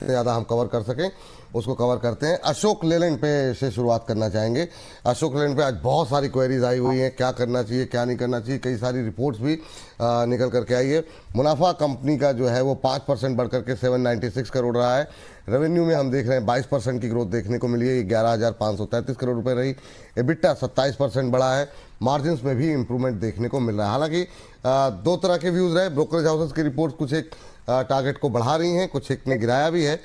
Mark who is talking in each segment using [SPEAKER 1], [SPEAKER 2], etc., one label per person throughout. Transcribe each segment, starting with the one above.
[SPEAKER 1] जितने ज़्यादा हम कवर कर सकें उसको कवर करते हैं। अशोक लेलैंड पे से शुरुआत करना चाहेंगे। अशोक लेलैंड पे आज बहुत सारी क्वेरीज आई हुई हैं, क्या करना चाहिए क्या नहीं करना चाहिए, कई सारी रिपोर्ट्स भी निकल करके आई है। मुनाफा कंपनी का जो है वो 5% बढ़ करके 796 करोड़ रहा है। रेवेन्यू में हम देख रहे हैं 22% की ग्रोथ देखने को मिली है, ये 11,533 करोड़ रुपए रही। एबिटा 27% बढ़ा है। मार्जिन्स में भी इंप्रूवमेंट देखने को मिल रहा है। हालांकि दो तरह के व्यूज़ रहे, ब्रोकरेज हाउसेस की रिपोर्ट कुछ एक टारगेट को बढ़ा रही हैं, कुछ एक ने गिराया भी है।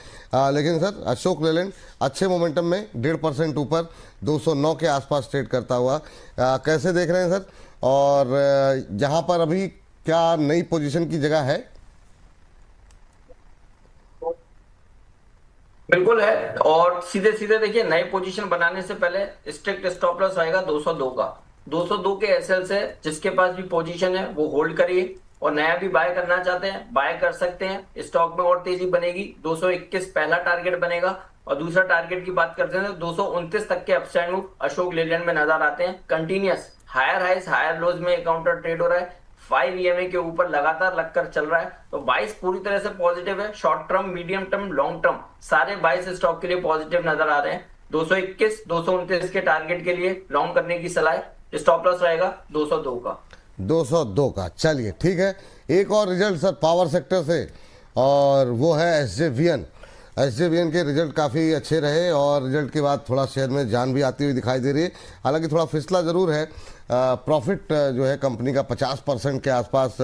[SPEAKER 1] लेकिन सर अशोक लेलैंड अच्छे मोमेंटम में 1.5% ऊपर 209 के आसपास ट्रेड करता हुआ कैसे देख रहे हैं सर? और यहाँ पर अभी क्या नई पोजीशन की जगह है?
[SPEAKER 2] बिल्कुल है। और सीधे सीधे देखिए, नई पोजीशन बनाने से पहले स्ट्रिक्ट स्टॉप लॉस आएगा 202 का। 202 के एसएल से जिसके पास भी पोजीशन है वो होल्ड करिए, और नया भी बाय करना चाहते हैं बाय कर सकते हैं। स्टॉक में और तेजी बनेगी। 221 पहला टारगेट बनेगा, और दूसरा टारगेट की बात करते हैं तो 229 तक के अपसाइड मूव अशोक लेलैंड में नजर आते हैं। कंटिन्यूअस हायर हाइस हायर लोज में काउंटर ट्रेड हो रहा है। 5 ईएमए के ऊपर लगातार लगकर चल रहा है, तो 22 पूरी तरह से पॉजिटिव है। Short term, medium term, long term सारे 22 स्टॉक के लिए पॉजिटिव नजर आ रहे हैं। 221 229 के टारगेट के लिए लॉन्ग करने की सलाह है। स्टॉप लॉस रहेगा 202 का।
[SPEAKER 1] 202 का, चलिए ठीक है। एक और रिजल्ट सर पावर सेक्टर से, और वो है एसजेवीएन। एसजेवीएन के रिजल्ट काफ़ी अच्छे रहे, और रिजल्ट के बाद थोड़ा शेयर में जान भी आती हुई दिखाई दे रही है। हालांकि थोड़ा फिसला ज़रूर है। प्रॉफिट जो है कंपनी का 50% के आसपास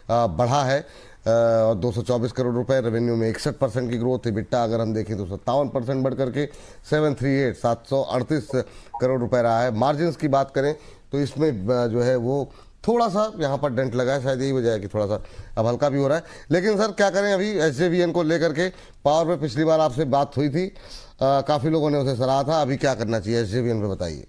[SPEAKER 1] बढ़ा है, और 224 करोड़ रुपए। रेवेन्यू में 61% की ग्रोथ है। बिट्टा अगर हम देखें तो 57% बढ़ करके 738 करोड़ रुपए रहा है। मार्जिन्स की बात करें तो इसमें जो है वो थोड़ा सा यहाँ पर डेंट लगा है, शायद यही वजह है कि थोड़ा सा अब हल्का भी हो रहा है। लेकिन सर क्या करें, अभी एसजेवीएन को लेकर के पावर पे पिछली बार आपसे बात हुई थी, काफ़ी लोगों ने उसे सराहा था। अभी क्या करना चाहिए एसजेवीएन पे, बताइए।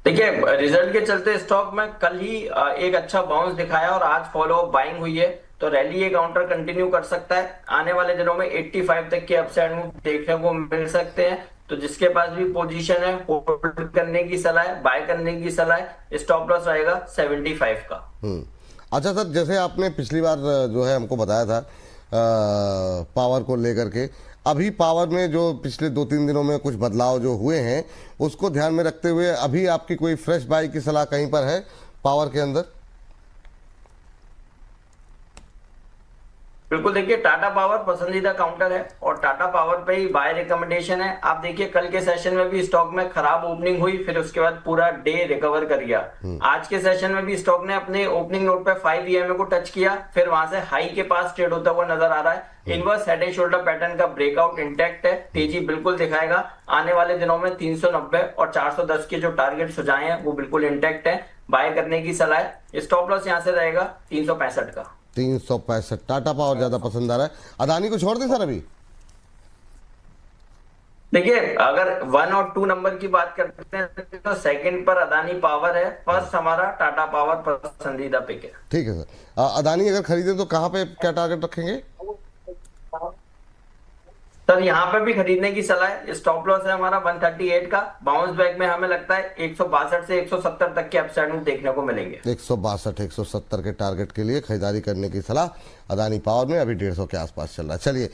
[SPEAKER 2] देखिए, रिजल्ट के चलते स्टॉक में कल ही एक अच्छा बाउंस दिखाया, और आज फॉलो अप बाइंग हुई है, तो रैली ये काउंटर कंटिन्यू कर सकता है। आने वाले दिनों में 85 तक के अपसाइड मूव देखने को मिल सकते हैं। तो जिसके पास भी पोजीशन है होल्ड करने की सलाह है, बाय करने की सलाह है। स्टॉप लॉस रहेगा 75 का।
[SPEAKER 1] अच्छा सर, जैसे आपने पिछली बार जो है हमको बताया था पावर को लेकर के, अभी पावर में जो पिछले 2-3 दिनों में कुछ बदलाव जो हुए हैं उसको ध्यान में रखते हुए अभी आपकी कोई फ्रेश बाई की सलाह कहीं पर है पावर के अंदर?
[SPEAKER 2] बिल्कुल, देखिए टाटा पावर पसंदीदा काउंटर है, और टाटा पावर पे ही बाय रिकमेंडेशन है। आप देखिए कल के सेशन में भी स्टॉक में खराब ओपनिंग हुई, फिर उसके बाद पूरा डे रिकवर कर गया। आज के सेशन में भी स्टॉक ने अपने ओपनिंग नोट पे 5 ईएमए को टच किया, फिर वहां से हाई के पास ट्रेड होता हुआ नजर आ रहा है। Inverse head and shoulder pattern का ब्रेकआउट इंटैक्ट है, तेजी बिल्कुल दिखाएगा। आने वाले दिनों में 390 और 410 के जो टारगेट सुझाए हैं वो बिल्कुल इंटैक्ट है। बाय करने की सलाह है। स्टॉप लॉस यहां से रहेगा 365 का।
[SPEAKER 1] 365। टाटा पावर ज्यादा पसंद आ रहा है। अदानी को छोड़ दे सर अभी?
[SPEAKER 2] देखिए, अगर 1 और 2 नंबर की बात करते हैं तो सेकंड पर अदानी पावर है, फर्स्ट हमारा टाटा पावर पसंदीदा पिक है।
[SPEAKER 1] ठीक है सर। अदानी अगर खरीदे तो कहाँ पे क्या टारगेट रखेंगे?
[SPEAKER 2] सर यहाँ पे भी खरीदने की सलाह है। स्टॉप लॉस है हमारा 138 का। बाउंस बैक में हमें लगता है 162 से 170 तक के अपसाइड में देखने को मिलेंगे।
[SPEAKER 1] 162 170 के टारगेट के लिए खरीदारी करने की सलाह अदानी पावर में। अभी 150 के आसपास चल रहा है। चलिए।